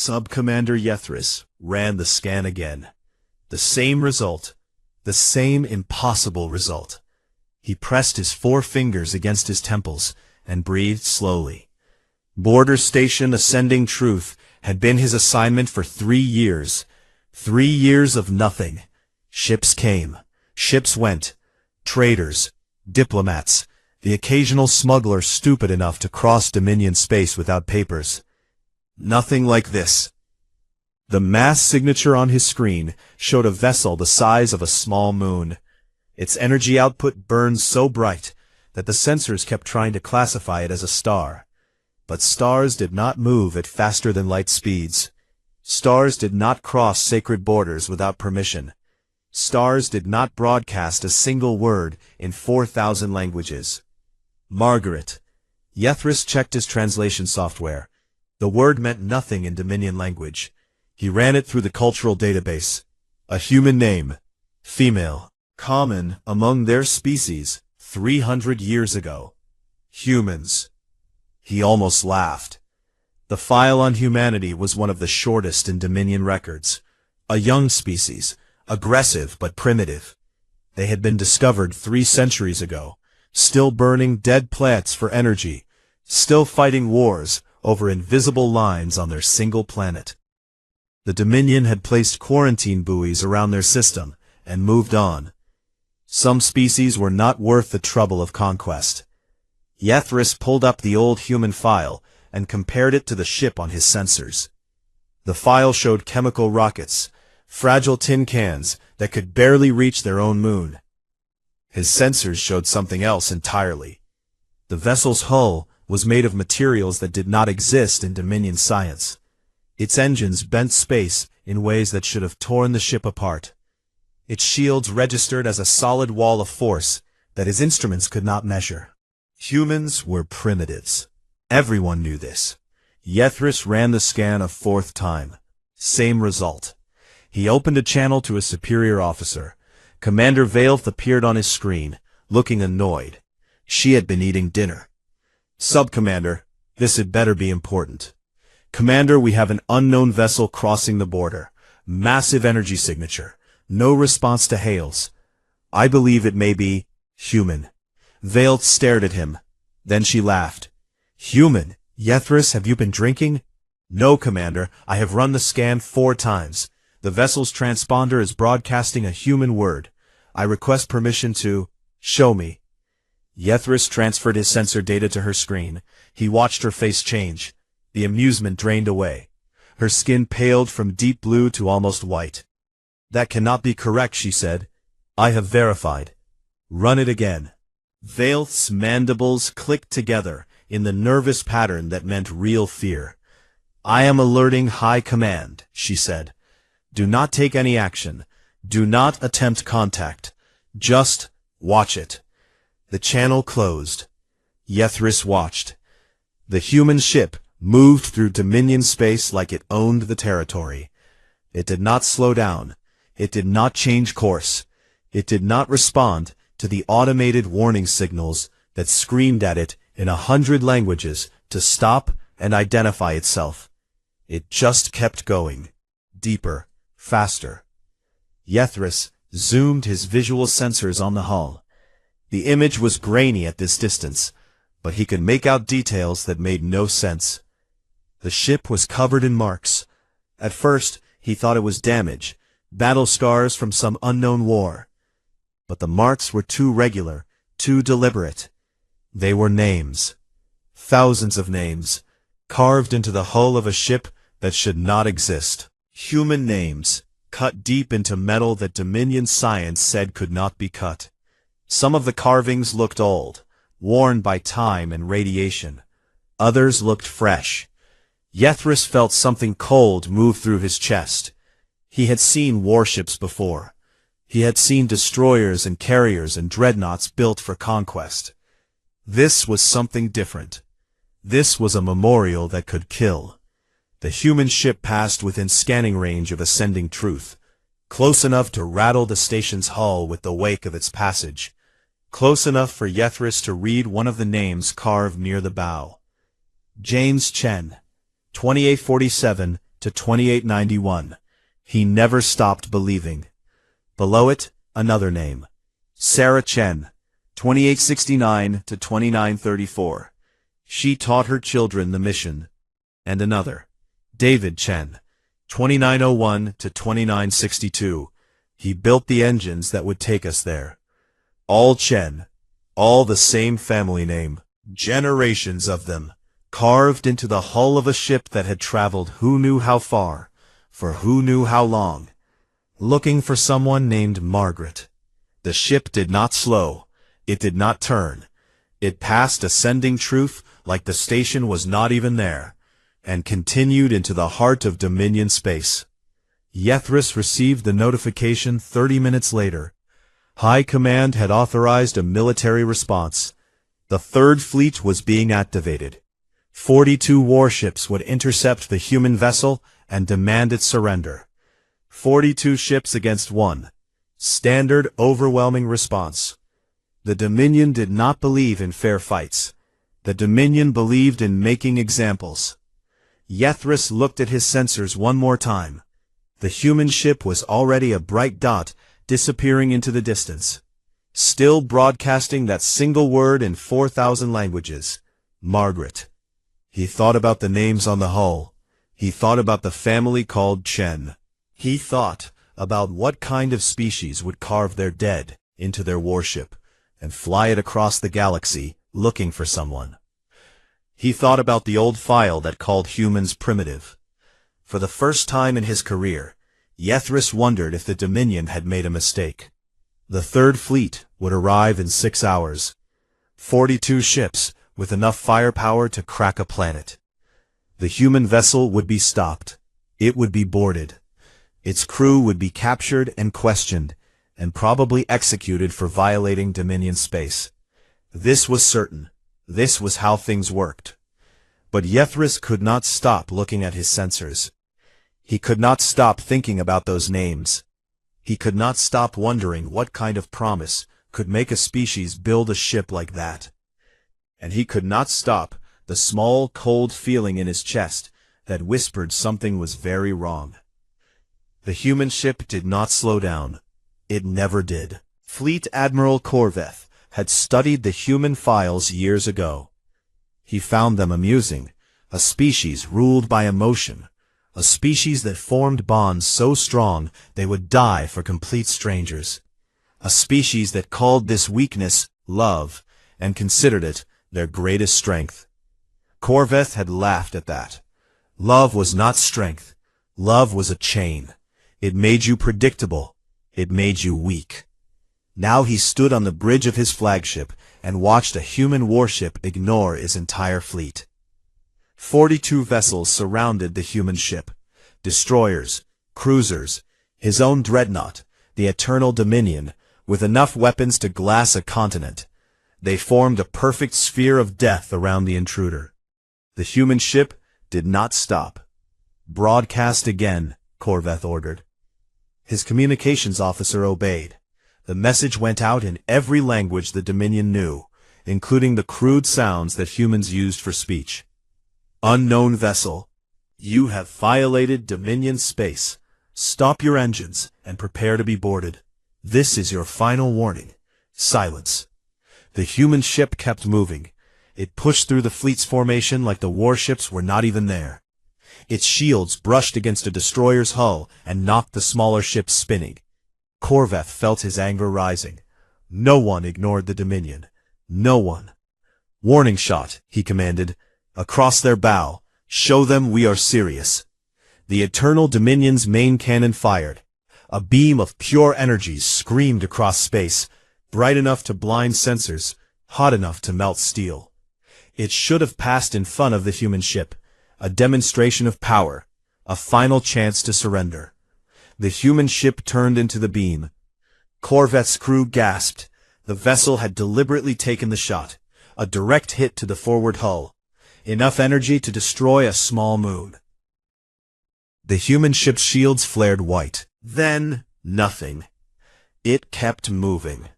Sub-Commander Yethris ran the scan again. The same result. The same impossible result. He pressed his 4 fingers against his temples and breathed slowly. Border Station Ascending Truth had been his assignment for 3 years. 3 years of nothing. Ships came. Ships went. Traders. Diplomats. The occasional smuggler stupid enough to cross Dominion space without papers. Nothing like this. The mass signature on his screen showed a vessel the size of a small moon. Its energy output burned so bright that the sensors kept trying to classify it as a star. But stars did not move at faster than light speeds. Stars did not cross sacred borders without permission. Stars did not broadcast a single word in 4,000 languages. Margaret. Yethris checked his translation software. The word meant nothing in Dominion language. He ran it through the cultural database. A human name. Female. Common among their species 300 years ago. Humans. He almost laughed. The file on humanity was one of the shortest in Dominion records. A young species, aggressive but primitive. They had been discovered 3 centuries ago, still burning dead plants for energy, still fighting wars over invisible lines on their single planet. The Dominion had placed quarantine buoys around their system and moved on. Some species were not worth the trouble of conquest. Yethris pulled up the old human file and compared it to the ship on his sensors. The file showed chemical rockets, fragile tin cans that could barely reach their own moon. His sensors showed something else entirely. The vessel's hull was made of materials that did not exist in Dominion science. Its engines bent space in ways that should have torn the ship apart. Its shields registered as a solid wall of force that his instruments could not measure. Humans were primitives. Everyone knew this. Yethris ran the scan a 4th time. Same result. He opened a channel to a superior officer. Commander Veilth appeared on his screen, looking annoyed. She had been eating dinner. Sub-Commander, this had better be important. Commander, we have an unknown vessel crossing the border. Massive energy signature. No response to hails. I believe it may be human. Veilth stared at him. Then she laughed. Human? Yethris, have you been drinking? No, Commander. I have run the scan 4 times. The vessel's transponder is broadcasting a human word. I request permission to show me. Yethris transferred his sensor data to her screen. He watched her face change. The amusement drained away. Her skin paled from deep blue to almost white. That cannot be correct, she said. I have verified. Run it again. Veilth's mandibles clicked together in the nervous pattern that meant real fear. I am alerting High Command, she said. Do not take any action. Do not attempt contact. Just watch it. The channel closed. Yethris watched. The human ship moved through Dominion space like it owned the territory. It did not slow down. It did not change course. It did not respond to the automated warning signals that screamed at it in 100 languages to stop and identify itself. It just kept going. Deeper, faster. Yethris zoomed his visual sensors on the hull. The image was grainy at this distance, but he could make out details that made no sense. The ship was covered in marks. At first, he thought it was damage, battle scars from some unknown war. But the marks were too regular, too deliberate. They were names. Thousands of names, carved into the hull of a ship that should not exist. Human names, cut deep into metal that Dominion science said could not be cut. Some of the carvings looked old, worn by time and radiation. Others looked fresh. Yethris felt something cold move through his chest. He had seen warships before. He had seen destroyers and carriers and dreadnoughts built for conquest. This was something different. This was a memorial that could kill. The human ship passed within scanning range of Ascending Truth, close enough to rattle the station's hull with the wake of its passage, close enough for Yethris to read one of the names carved near the bow. James Chen, 2847 to to 2891. He never stopped believing. Below it, another name. Sarah Chen, 2869 to 2934. She taught her children the mission. And another, David Chen, 2901 to 2962. He built the engines that would take us there. All Chen, all the same family name. Generations of them, carved into the hull of a ship that had traveled who knew how far, for who knew how long, looking for someone named Margaret. The ship did not slow, it did not turn. It passed ascending truth like the station was not even there, and continued into the heart of Dominion space. Yethris received the notification 30 minutes later. High Command had authorized a military response. The Third Fleet was being activated. 42 warships would intercept the human vessel and demand its surrender. 42 ships against one. Standard overwhelming response. The Dominion did not believe in fair fights. The Dominion believed in making examples. Yethris looked at his sensors one more time. The human ship was already a bright dot, disappearing into the distance. Still broadcasting that single word in 4,000 languages. Margaret. He thought about the names on the hull. He thought about the family called Chen. He thought about what kind of species would carve their dead into their warship and fly it across the galaxy looking for someone. He thought about the old file that called humans primitive. For the first time in his career, Yethris wondered if the Dominion had made a mistake. The Third Fleet would arrive in 6 hours. 42 ships with enough firepower to crack a planet. The human vessel would be stopped. It would be boarded. Its crew would be captured and questioned, and probably executed for violating Dominion space. This was certain. This was how things worked. But Yethris could not stop looking at his sensors. He could not stop thinking about those names. He could not stop wondering what kind of promise could make a species build a ship like that. And he could not stop the small, cold feeling in his chest that whispered something was very wrong. The human ship did not slow down. It never did. Fleet Admiral Corveth had studied the human files years ago. He found them amusing, a species ruled by emotion, a species that formed bonds so strong they would die for complete strangers, a species that called this weakness love and considered it their greatest strength. Corveth had laughed at that. Love was not strength. Love was a chain. It made you predictable. It made you weak. Now he stood on the bridge of his flagship and watched a human warship ignore his entire fleet. 42 vessels surrounded the human ship. Destroyers, cruisers, his own dreadnought, the Eternal Dominion, with enough weapons to glass a continent. They formed a perfect sphere of death around the intruder. The human ship did not stop. Broadcast again, Corveth ordered. His communications officer obeyed. The message went out in every language the Dominion knew, including the crude sounds that humans used for speech. Unknown vessel, you have violated Dominion space. Stop your engines and prepare to be boarded. This is your final warning. Silence. The human ship kept moving. It pushed through the fleet's formation like the warships were not even there. Its shields brushed against a destroyer's hull and knocked the smaller ships spinning. Corveth felt his anger rising. No one ignored the Dominion. No one. Warning shot, he commanded. Across their bow. Show them we are serious. The Eternal Dominion's main cannon fired. A beam of pure energy screamed across space, bright enough to blind sensors, hot enough to melt steel. It should have passed in front of the human ship, a demonstration of power, a final chance to surrender. The human ship turned into the beam. Corveth's crew gasped. The vessel had deliberately taken the shot, a direct hit to the forward hull, enough energy to destroy a small moon. The human ship's shields flared white. Then, nothing. It kept moving.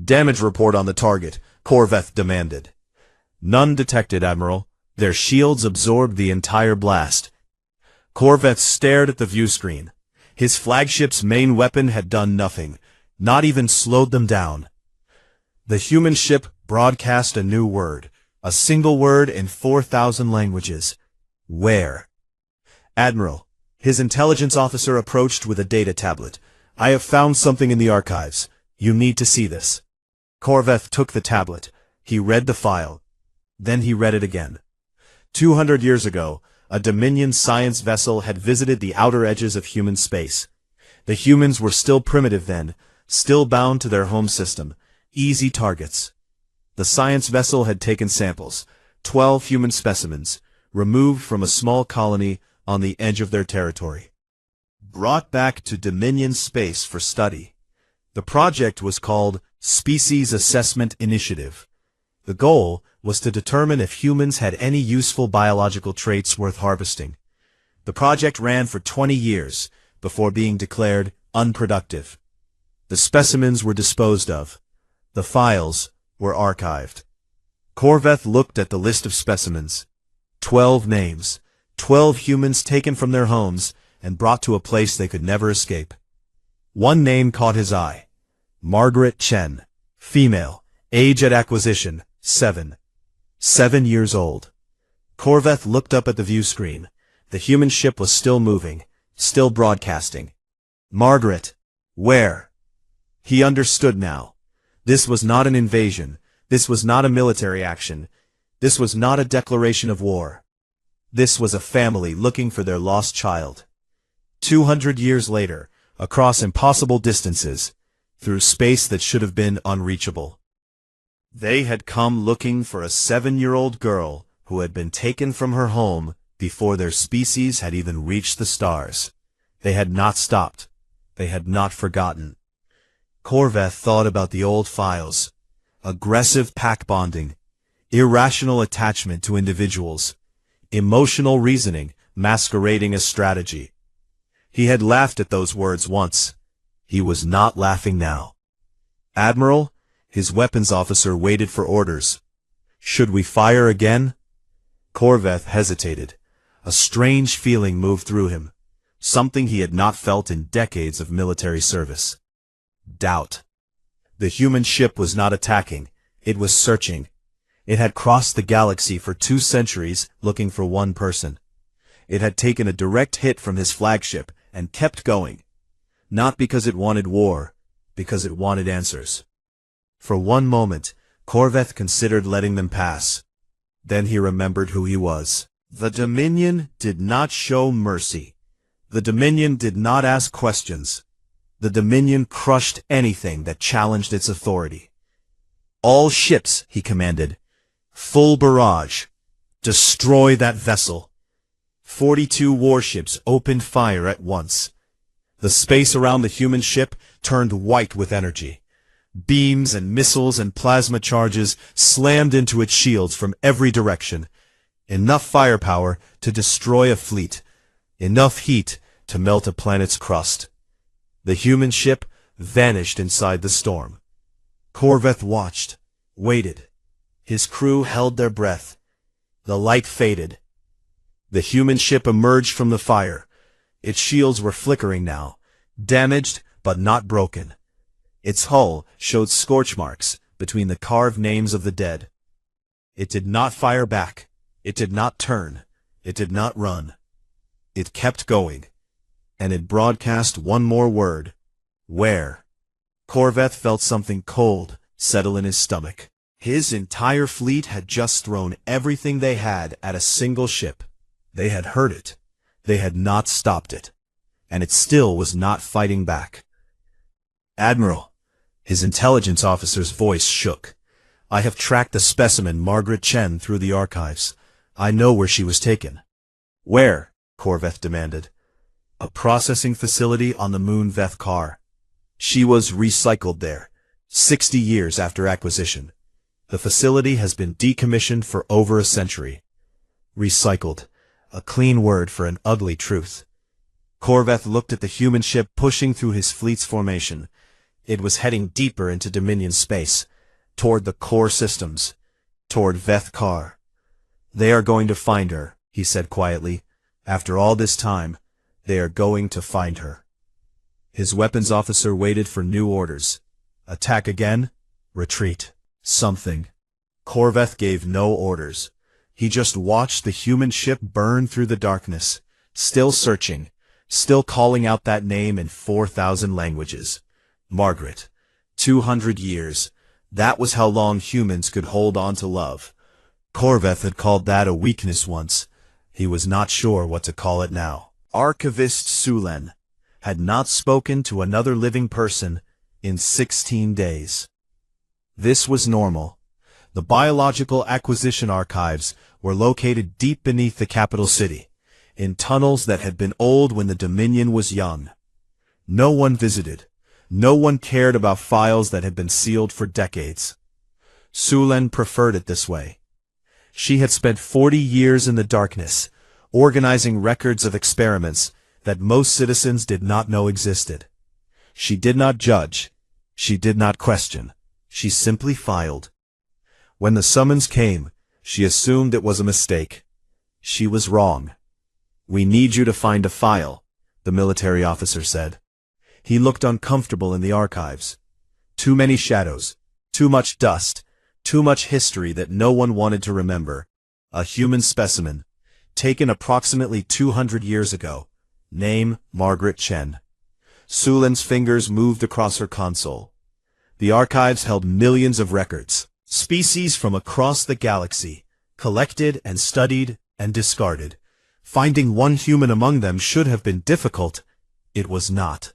Damage report on the target, Corveth demanded. None detected, Admiral. Their shields absorbed the entire blast. Corvette stared at the view screen. His flagship's main weapon had done nothing, not even slowed them down. The human ship broadcast a new word, a single word in 4,000 languages. Where? Admiral, his intelligence officer approached with a data tablet. I have found something in the archives. You need to see this. Corvette took the tablet. He read the file. Then he read it again. 200 years ago, a Dominion science vessel had visited the outer edges of human space. The humans were still primitive then, still bound to their home system, easy targets. The science vessel had taken samples, 12 human specimens, removed from a small colony on the edge of their territory, brought back to Dominion space for study. The project was called Species Assessment Initiative. The goal was to determine if humans had any useful biological traits worth harvesting. The project ran for 20 years before being declared unproductive. The specimens were disposed of. The files were archived. Corvette looked at the list of specimens. 12 names, 12 humans taken from their homes and brought to a place they could never escape. One name caught his eye. Margaret Chen, female, age at acquisition, 7 years old. Corvette looked up at the view screen. The human ship was still moving, still broadcasting. Margaret, where? He understood now. This was not an invasion. This was not a military action. This was not a declaration of war. This was a family looking for their lost child. 200 years later, across impossible distances, through space that should have been unreachable. They had come looking for a 7-year-old girl who had been taken from her home before their species had even reached the stars. They had not stopped. They had not forgotten. Corvette thought about the old files. Aggressive pack bonding, irrational attachment to individuals, emotional reasoning masquerading as strategy. He had laughed at those words once. He was not laughing now. Admiral, his weapons officer waited for orders. Should we fire again? Corvette hesitated. A strange feeling moved through him, something he had not felt in decades of military service. Doubt. The human ship was not attacking. It was searching. It had crossed the galaxy for 2 centuries looking for one person. It had taken a direct hit from his flagship and kept going. Not because it wanted war, because it wanted answers. For one moment, Corvette considered letting them pass. Then he remembered who he was. The Dominion did not show mercy. The Dominion did not ask questions. The Dominion crushed anything that challenged its authority. All ships, he commanded. Full barrage. Destroy that vessel. 42 warships opened fire at once. The space around the human ship turned white with energy. Beams and missiles and plasma charges slammed into its shields from every direction. Enough firepower to destroy a fleet. Enough heat to melt a planet's crust. The human ship vanished inside the storm. Corvette watched, waited. His crew held their breath. The light faded. The human ship emerged from the fire. Its shields were flickering now, damaged but not broken. Its hull showed scorch marks between the carved names of the dead. It did not fire back. It did not turn. It did not run. It kept going. And it broadcast one more word. Where? Corvette felt something cold settle in his stomach. His entire fleet had just thrown everything they had at a single ship. They had heard it. They had not stopped it. And it still was not fighting back. Admiral, his intelligence officer's voice shook. I have tracked the specimen Margaret Chen through the archives. I know where she was taken. Where? Corvette demanded. A processing facility on the moon Veth Car. She was recycled there, 60 years after acquisition. The facility has been decommissioned for over a century. Recycled, a clean word for an ugly truth. Corvette looked at the human ship pushing through his fleet's formation. It was heading deeper into Dominion space, toward the core systems, toward Veth Car. They are going to find her, he said quietly. After all this time, they are going to find her. His weapons officer waited for new orders. Attack again? Retreat. Something. Corveth gave no orders. He just watched the human ship burn through the darkness, still searching, still calling out that name in 4,000 languages. Margaret. 200 years. That was how long humans could hold on to love. Corveth had called that a weakness once. He was not sure what to call it now. Archivist Sulen had not spoken to another living person in 16 days. This was normal. The biological acquisition archives were located deep beneath the capital city, in tunnels that had been old when the Dominion was young. No one visited. No one cared about files that had been sealed for decades. Sulen preferred it this way. She had spent 40 years in the darkness, organizing records of experiments that most citizens did not know existed. She did not judge. She did not question. She simply filed. When the summons came, she assumed it was a mistake. She was wrong. "We need you to find a file," the military officer said. He looked uncomfortable in the archives. Too many shadows, too much dust, too much history that no one wanted to remember. A human specimen, taken approximately 200 years ago. Name, Margaret Chen. Sulen's fingers moved across her console. The archives held millions of records, species from across the galaxy, collected and studied and discarded. Finding one human among them should have been difficult. It was not.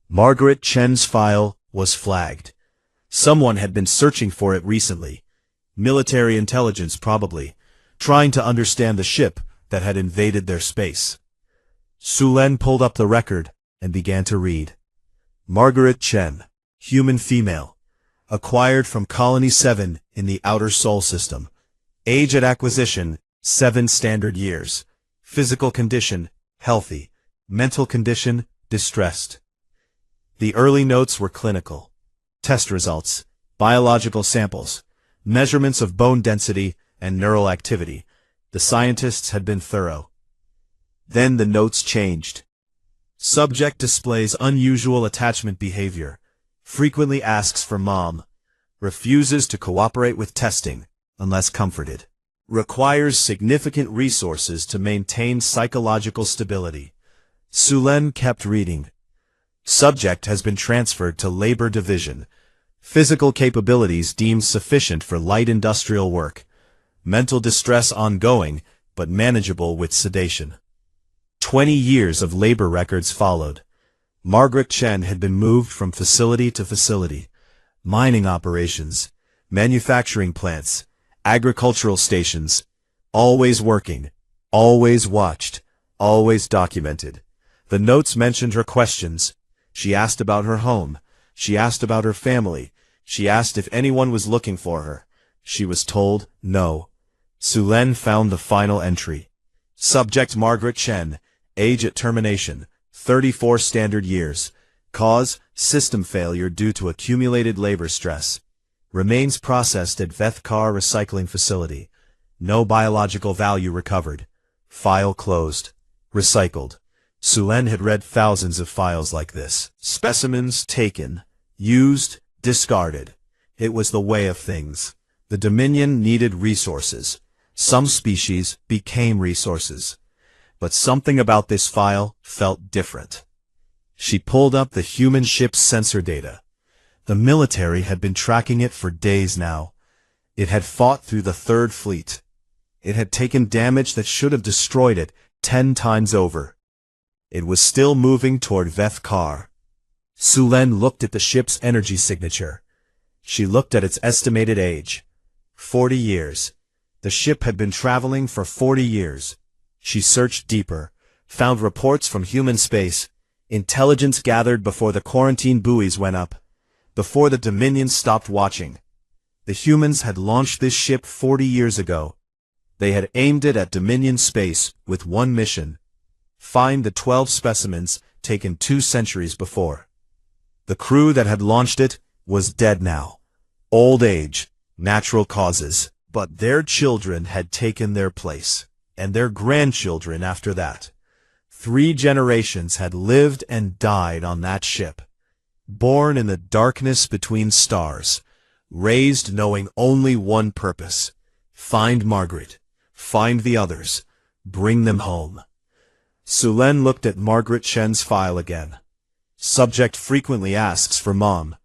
Margaret Chen's file was flagged. Someone had been searching for it recently. Military intelligence probably, trying to understand the ship that had invaded their space. Sulen pulled up the record and began to read. Margaret Chen, human female, acquired from Colony 7 in the Outer Sol system. Age at acquisition, 7 standard years. Physical condition, healthy. Mental condition, distressed. The early notes were clinical. Test results, biological samples, measurements of bone density and neural activity. The scientists had been thorough. Then the notes changed. Subject displays unusual attachment behavior. Frequently asks for mom. Refuses to cooperate with testing, unless comforted. Requires significant resources to maintain psychological stability. Sulen kept reading. Subject has been transferred to labor division. Physical capabilities deemed sufficient for light industrial work. Mental distress ongoing, but manageable with sedation. 20 years of labor records followed. Margaret Chen had been moved from facility to facility. Mining operations, manufacturing plants, agricultural stations. Always working, always watched, always documented. The notes mentioned her questions. She asked about her home. She asked about her family. She asked if anyone was looking for her. She was told no. Sulen found the final entry. Subject Margaret Chen. Age at termination, 34 standard years. Cause, system failure due to accumulated labor stress. Remains processed at Vethkar Recycling Facility. No biological value recovered. File closed. Recycled. Sulen had read thousands of files like this. Specimens taken, used, discarded. It was the way of things. The Dominion needed resources. Some species became resources. But something about this file felt different. She pulled up the human ship's sensor data. The military had been tracking it for days now. It had fought through the Third Fleet. It had taken damage that should have destroyed it 10 times over. It was still moving toward Vethkar. Sulen looked at the ship's energy signature. She looked at its estimated age. 40 years. The ship had been traveling for 40 years. She searched deeper, found reports from human space, intelligence gathered before the quarantine buoys went up, before the Dominion stopped watching. The humans had launched this ship 40 years ago. They had aimed it at Dominion space with one mission: find the 12 specimens taken 2 centuries before. The crew that had launched it was dead now. Old age, natural causes, but their children had taken their place. and their grandchildren after that. 3 generations had lived and died on that ship. Born in the darkness between stars, raised knowing only one purpose: find Margaret, find the others, bring them home. Sulen looked at Margaret Chen's file again. Subject frequently asks for mom.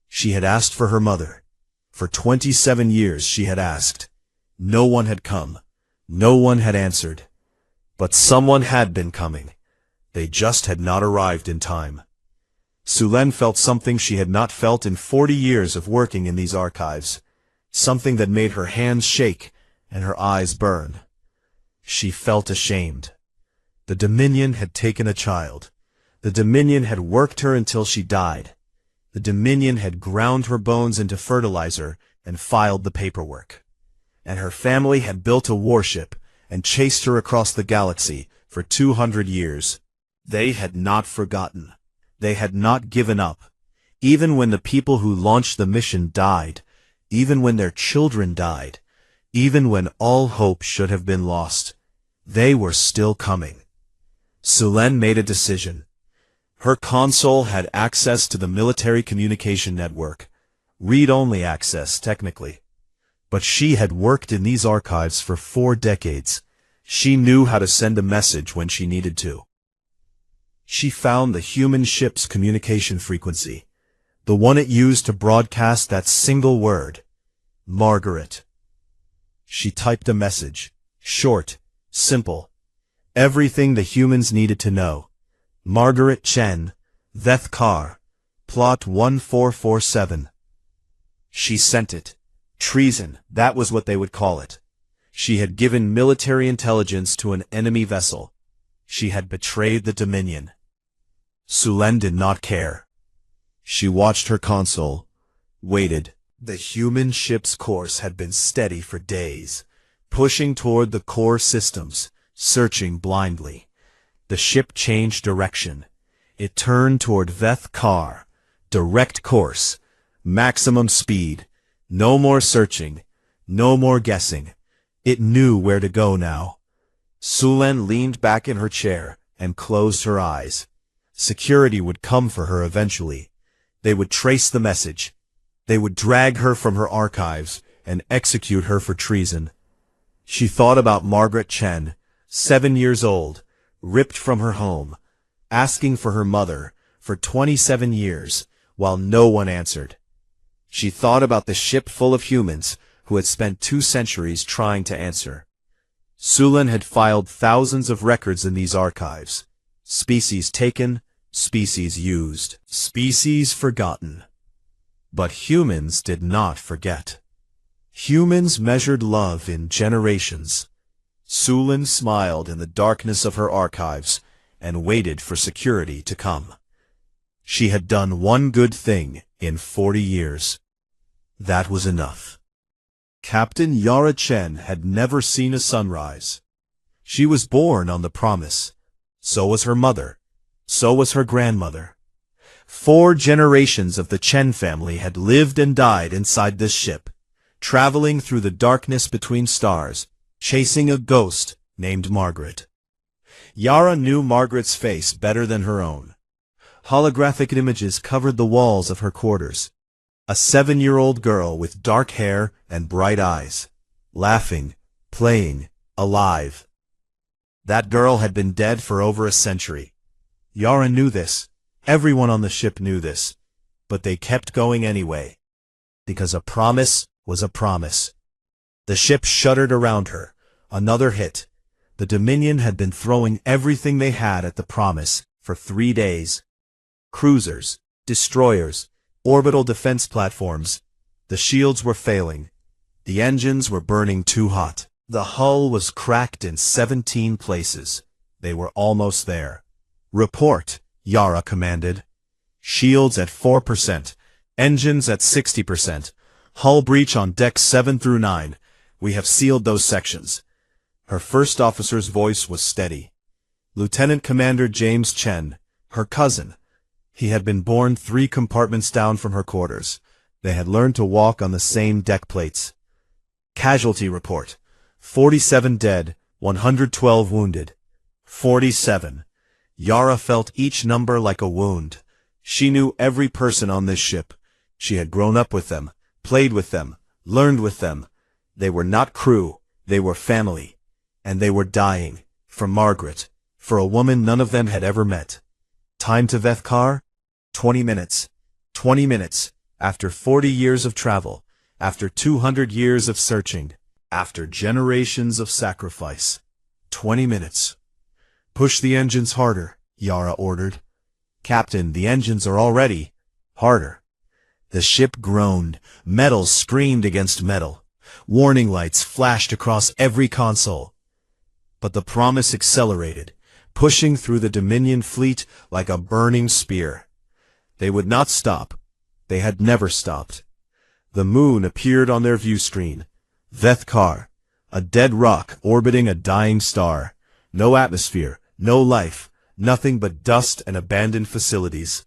She had asked for her mother. For 27 years she had asked. No one had come. No one had answered. But someone had been coming. They just had not arrived in time. Sulen felt something she had not felt in 40 years of working in these archives. Something that made her hands shake and her eyes burn. She felt ashamed. The Dominion had taken a child. The Dominion had worked her until she died. The Dominion had ground her bones into fertilizer and filed the paperwork. And her family had built a warship and chased her across the galaxy for 200 years. They had not forgotten. They had not given up. Even when the people who launched the mission died, even when their children died, even when all hope should have been lost, they were still coming. Sulen made a decision. Her console had access to the military communication network, read-only access technically. But she had worked in these archives for 4 decades. She knew how to send a message when she needed to. She found the human ship's communication frequency, the one it used to broadcast that single word, Margaret. She typed a message, short, simple, everything the humans needed to know. Margaret Chen, Veth Kar, Plot 1447. She sent it. Treason, that was what they would call it. She had given military intelligence to an enemy vessel. She had betrayed the Dominion. Sulen did not care. She watched her console, waited. The human ship's course had been steady for days, pushing toward the core systems, searching blindly. The ship changed direction. It turned toward Veth Kar, direct course, maximum speed, no more searching, no more guessing. It knew where to go now. Sulen leaned back in her chair and closed her eyes. Security would come for her eventually. They would trace the message. They would drag her from her archives and execute her for treason. She thought about Margaret Chen, 7 years old, ripped from her home, asking for her mother for 27 years, while no one answered. She thought about the ship full of humans who had spent 2 centuries trying to answer. Sulen had filed thousands of records in these archives. Species taken, species used, species forgotten. But humans did not forget. Humans measured love in generations. Sulen smiled in the darkness of her archives and waited for security to come. She had done one good thing in 40 years. That was enough. Captain Yara Chen had never seen a sunrise. She was born on the Promise. So was her mother. So was her grandmother. 4 generations of the Chen family had lived and died inside this ship, traveling through the darkness between stars, chasing a ghost named Margaret. Yara knew Margaret's face better than her own. Holographic images covered the walls of her quarters. A 7-year-old girl with dark hair and bright eyes, laughing, playing, alive. That girl had been dead for over a century. Yara knew this. Everyone on the ship knew this. But they kept going anyway. Because a promise was a promise. The ship shuddered around her. Another hit. The Dominion had been throwing everything they had at the Promise for 3 days. Cruisers, destroyers, orbital defense platforms. The shields were failing. The engines were burning too hot. The hull was cracked in 17 places. They were almost there. Report, Yara commanded. Shields at 4%. Engines at 60%. Hull breach on decks 7 through 9. We have sealed those sections. Her first officer's voice was steady. Lieutenant Commander James Chen, her cousin. He had been born 3 compartments down from her quarters. They had learned to walk on the same deck plates. Casualty report. 47 dead, 112 wounded. 47. Yara felt each number like a wound. She knew every person on this ship. She had grown up with them, played with them, learned with them. They were not crew, they were family. And they were dying. For Margaret. For a woman none of them had ever met. Time to Vethkar? 20 minutes. 20 minutes. After 40 years of travel. After 200 years of searching. After generations of sacrifice. 20 minutes. Push the engines harder, Yara ordered. Captain, the engines are all ready. Harder. The ship groaned. Metal screamed against metal. Warning lights flashed across every console. But the Promise accelerated, pushing through the Dominion fleet like a burning spear. They would not stop. They had never stopped. The moon appeared on their view screen. Vethkar, a dead rock orbiting a dying star. No atmosphere, no life, nothing but dust and abandoned facilities.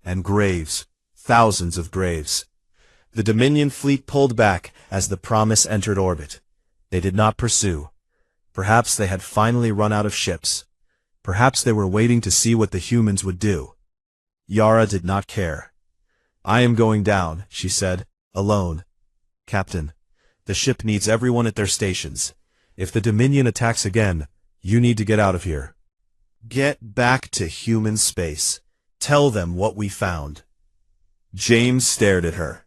And graves, thousands of graves. The Dominion fleet pulled back as the Promise entered orbit. They did not pursue. Perhaps they had finally run out of ships. Perhaps they were waiting to see what the humans would do. Yara did not care. I am going down, she said, alone. Captain, the ship needs everyone at their stations. If the Dominion attacks again, you need to get out of here. Get back to human space. Tell them what we found. James stared at her.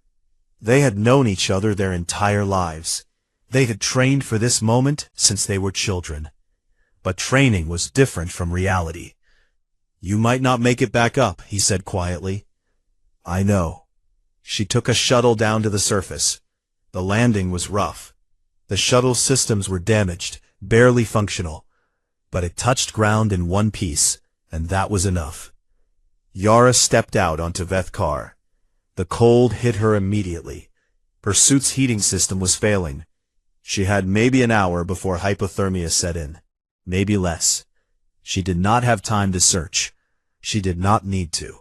They had known each other their entire lives. They had trained for this moment since they were children. But training was different from reality. You might not make it back up, he said quietly. I know. She took a shuttle down to the surface. The landing was rough. The shuttle systems were damaged, barely functional. But it touched ground in one piece, and that was enough. Yara stepped out onto Vethkar. The cold hit her immediately. Her suit's heating system was failing. She had maybe an hour before hypothermia set in. Maybe less. She did not have time to search. She did not need to.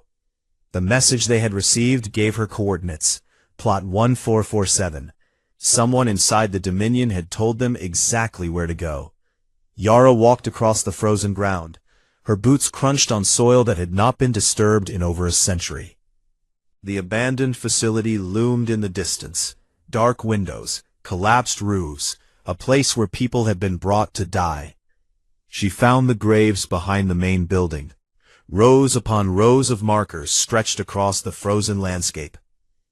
The message they had received gave her coordinates. Plot 1447. Someone inside the Dominion had told them exactly where to go. Yara walked across the frozen ground. Her boots crunched on soil that had not been disturbed in over a century. The abandoned facility loomed in the distance. Dark windows, collapsed roofs, a place where people had been brought to die. She found the graves behind the main building. Rows upon rows of markers stretched across the frozen landscape.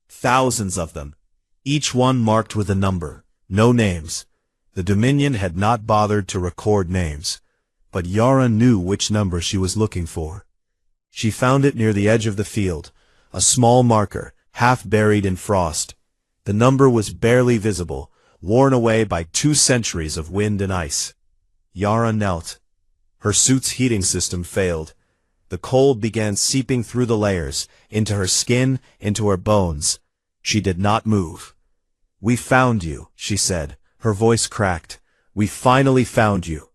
Thousands of them, each one marked with a number, no names. The Dominion had not bothered to record names, but Yara knew which number she was looking for. She found it near the edge of the field, a small marker, half buried in frost. The number was barely visible, worn away by 2 centuries of wind and ice. Yara knelt. Her suit's heating system failed. The cold began seeping through the layers, into her skin, into her bones. She did not move. We found you, she said. Her voice cracked. We finally found you.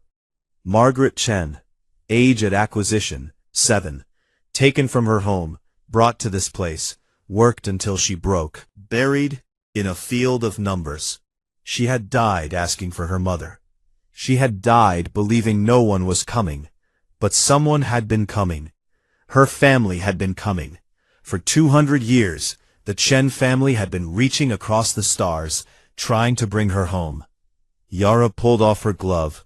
Margaret Chen, age at acquisition, 7. Taken from her home, brought to this place, worked until she broke, buried in a field of numbers. She had died asking for her mother. She had died believing no one was coming, but someone had been coming. Her family had been coming. For 200 years, the Chen family had been reaching across the stars, trying to bring her home. Yara pulled off her glove.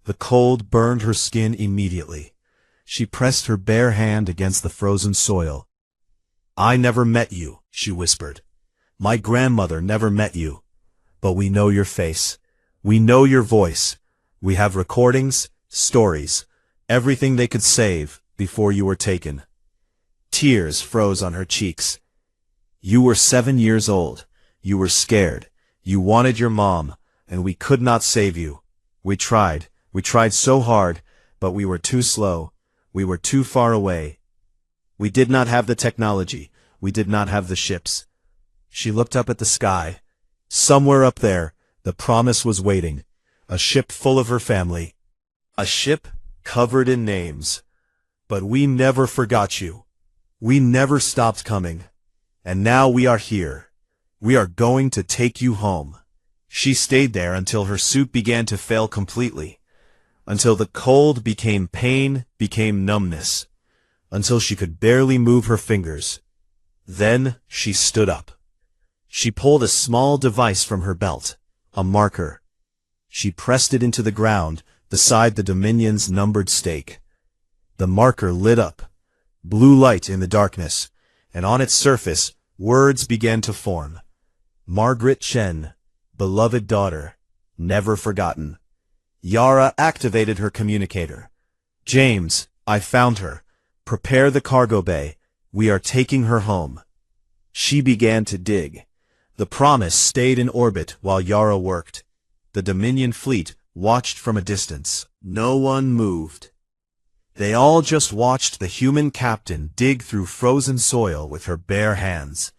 The cold burned her skin immediately. She pressed her bare hand against the frozen soil. I never met you, she whispered. My grandmother never met you. But we know your face. We know your voice. We have recordings, stories, everything they could save before you were taken. Tears froze on her cheeks. You were 7 years old. You were scared. You wanted your mom, and we could not save you. We tried so hard, but we were too slow. We were too far away. We did not have the technology. We did not have the ships. She looked up at the sky. Somewhere up there, the Promise was waiting. A ship full of her family. A ship covered in names. But we never forgot you. We never stopped coming. And now we are here. We are going to take you home. She stayed there until her suit began to fail completely. until the cold became pain, became numbness, until she could barely move her fingers. Then she stood up. She pulled a small device from her belt, a marker. She pressed it into the ground beside the Dominion's numbered stake. The marker lit up, blue light in the darkness, and on its surface words began to form. Margaret Chen, beloved daughter, never forgotten. Yara activated her communicator. James, I found her. Prepare the cargo bay. We are taking her home. She began to dig. The Promise stayed in orbit while Yara worked. The Dominion fleet watched from a distance. No one moved. They all just watched the human captain dig through frozen soil with her bare hands,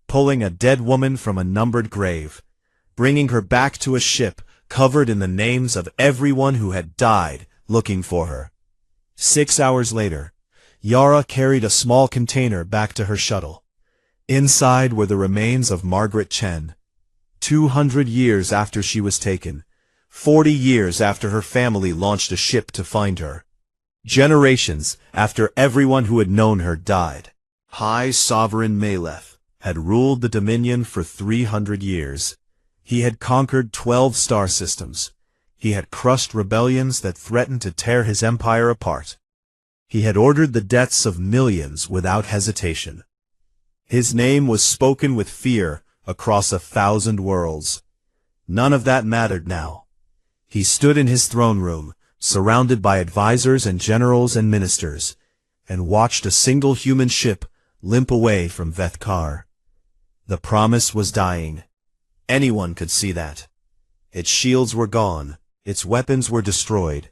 pulling a dead woman from a numbered grave, bringing her back to a ship covered in the names of everyone who had died looking for her. 6 hours later, Yara carried a small container back to her shuttle. Inside were the remains of Margaret Chen. 200 years after she was taken, 40 years after her family launched a ship to find her. Generations after everyone who had known her died. High Sovereign Maleth had ruled the Dominion for 300 years. He had conquered 12 star systems. He had crushed rebellions that threatened to tear his empire apart. He had ordered the deaths of millions without hesitation. His name was spoken with fear across 1,000 worlds. None of that mattered now. He stood in his throne room, surrounded by advisors and generals and ministers, and watched a single human ship limp away from Vethkar. The Promise was dying. Anyone could see that. Its shields were gone, its weapons were destroyed,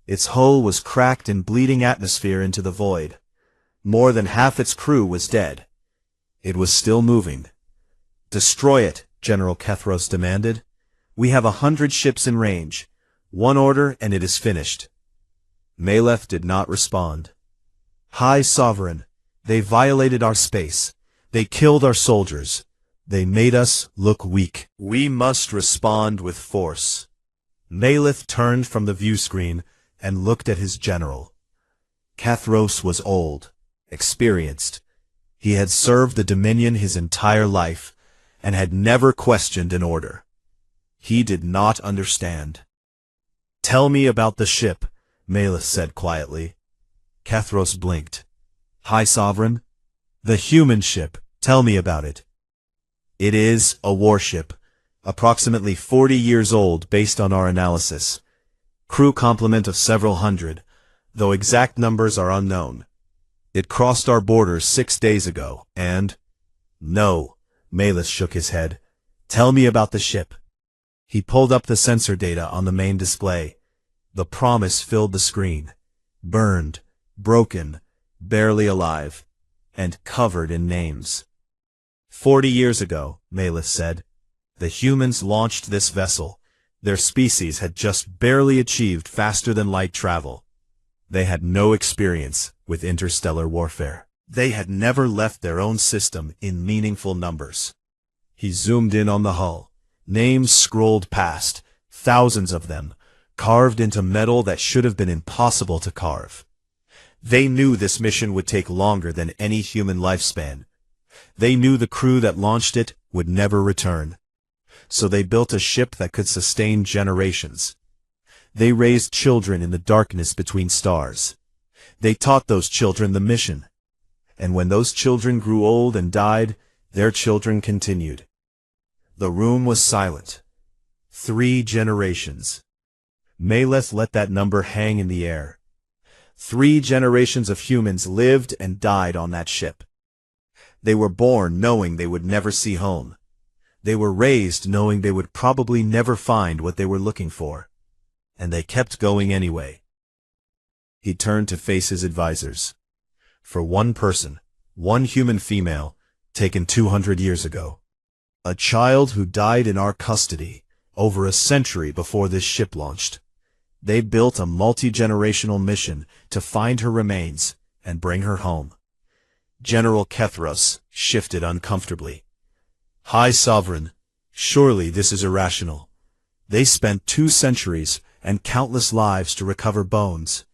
its hull was cracked in bleeding atmosphere into the void. More than half its crew was dead. It was still moving. Destroy it, General Kethros demanded. We have 100 ships in range. One order and it is finished. Maleth did not respond. High Sovereign, they violated our space. They killed our soldiers. They made us look weak. We must respond with force. Maleth turned from the view screen and looked at his general. Kethros was old, experienced. He had served the Dominion his entire life and had never questioned an order. He did not understand. Tell me about the ship, Maleth said quietly. Kethros blinked. High Sovereign? The human ship. Tell me about it. It is a warship, approximately 40 years old based on our analysis. Crew complement of several hundred, though exact numbers are unknown. It crossed our borders 6 days ago, and... No, Maleth shook his head. Tell me about the ship. He pulled up the sensor data on the main display. The Promise filled the screen. Burned, broken, barely alive, and covered in names. 40 years ago, Maleth said, the humans launched this vessel. Their species had just barely achieved faster-than-light travel. They had no experience with interstellar warfare. They had never left their own system in meaningful numbers. He zoomed in on the hull. Names scrolled past, thousands of them, carved into metal that should have been impossible to carve. They knew this mission would take longer than any human lifespan. They knew the crew that launched it would never return. So they built a ship that could sustain generations. They raised children in the darkness between stars. They taught those children the mission. And when those children grew old and died, their children continued. The room was silent. 3 generations. Maleth let that number hang in the air. 3 generations of humans lived and died on that ship. They were born knowing they would never see home. They were raised knowing they would probably never find what they were looking for. And they kept going anyway. He turned to face his advisors. For one person, one human female, taken 200 years ago. A child who died in our custody over a century before this ship launched. They built a multi-generational mission to find her remains and bring her home. General Kethros shifted uncomfortably. High Sovereign, surely this is irrational. They spent 2 centuries and countless lives to recover bones.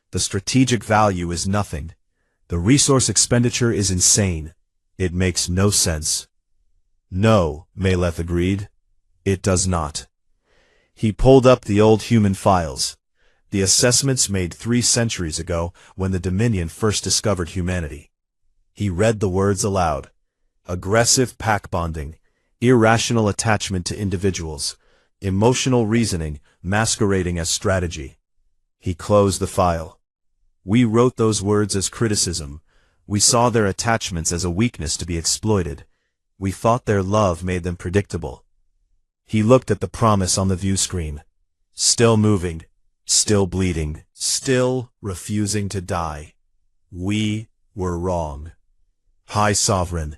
The strategic value is nothing. The resource expenditure is insane. It makes no sense. No, Maleth agreed. It does not. He pulled up the old human files. The assessments made 3 centuries ago when the Dominion first discovered humanity. He read the words aloud. Aggressive pack bonding, irrational attachment to individuals, emotional reasoning masquerading as strategy. He closed the file. We wrote those words as criticism. We saw their attachments as a weakness to be exploited. We thought their love made them predictable. He looked at the promise on the view screen. Still moving, still bleeding, still refusing to die. We were wrong. High Sovereign,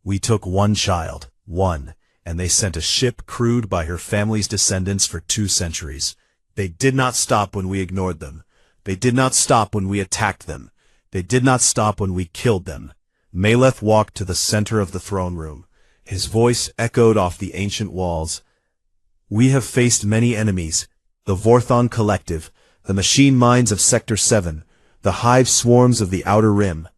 we took 1 child, 1, and they sent a ship crewed by her family's descendants for 2 centuries. They did not stop when we ignored them. They did not stop when we attacked them. They did not stop when we killed them. Maleth walked to the center of the throne room. His voice echoed off the ancient walls. We have faced many enemies. The Vorthon Collective, the machine minds of Sector 7, the hive swarms of the Outer Rim.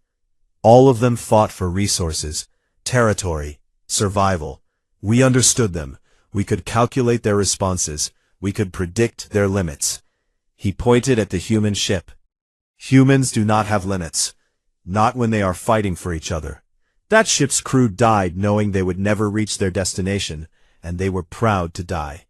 All of them fought for resources, territory, survival. We understood them. We could calculate their responses. We could predict their limits. He pointed at the human ship. Humans do not have limits. Not when they are fighting for each other. That ship's crew died knowing they would never reach their destination, and they were proud to die.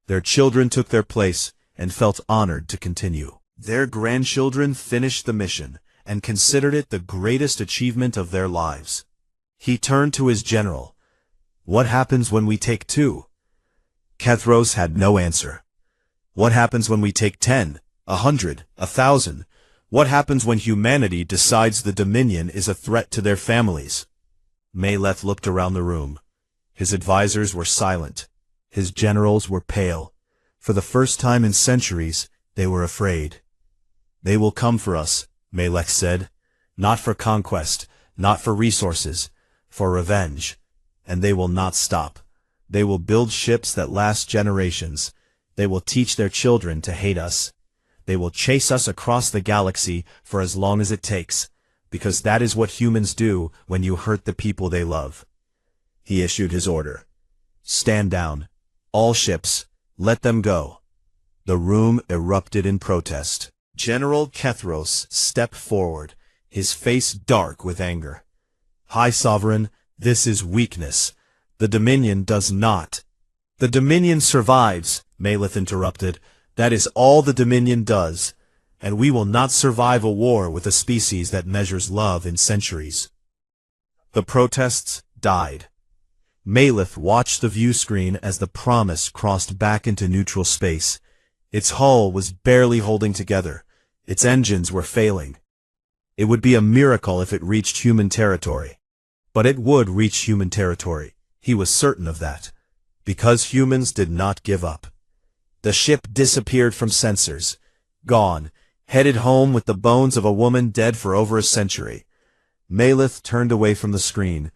Their children took their place and felt honored to continue. Their grandchildren finished the mission and considered it the greatest achievement of their lives. He turned to his general. What happens when we take 2? Kethros had no answer. What happens when we take 10, 100, 1,000? What happens when humanity decides the Dominion is a threat to their families? Maleth looked around the room. His advisors were silent. His generals were pale. For the first time in centuries, they were afraid. They will come for us, Maleth said. Not for conquest, not for resources, for revenge. And they will not stop. They will build ships that last generations. They will teach their children to hate us. They will chase us across the galaxy for as long as it takes, because that is what humans do when you hurt the people they love. He issued his order. Stand down. All ships, let them go. The room erupted in protest. General Kethros stepped forward, his face dark with anger. High Sovereign, this is weakness. The Dominion does not. The Dominion survives, Maleth interrupted. That is all the Dominion does, and we will not survive a war with a species that measures love in centuries. The protests died. Maleth watched the view screen as the Promise crossed back into neutral space. Its hull was barely holding together. Its engines were failing. It would be a miracle if it reached human territory. But it would reach human territory. He was certain of that. Because humans did not give up. The ship disappeared from sensors. Gone. Headed home with the bones of a woman dead for over a century. Maleth turned away from the screen.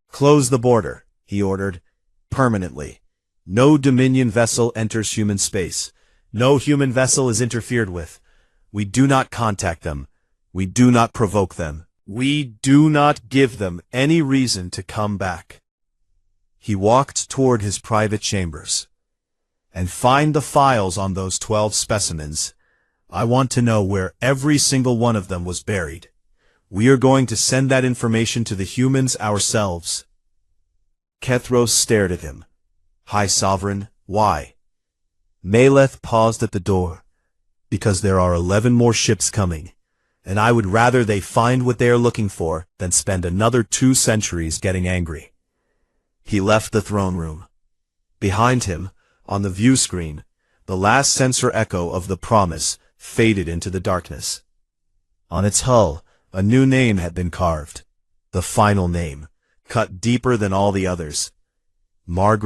Close the border, he ordered. Permanently. No Dominion vessel enters human space. No human vessel is interfered with. We do not contact them. We do not provoke them. We do not give them any reason to come back. He walked toward his private chambers. And find the files on those 12 specimens. I want to know where every single one of them was buried. We are going to send that information to the humans ourselves. Kethros stared at him. High Sovereign, why? Maleth paused at the door. Because there are 11 more ships coming, and I would rather they find what they are looking for than spend another 2 centuries getting angry. He left the throne room. Behind him, on the view screen, the last sensor echo of the Promise faded into the darkness. On its hull, a new name had been carved. The final name, cut deeper than all the others. Margaret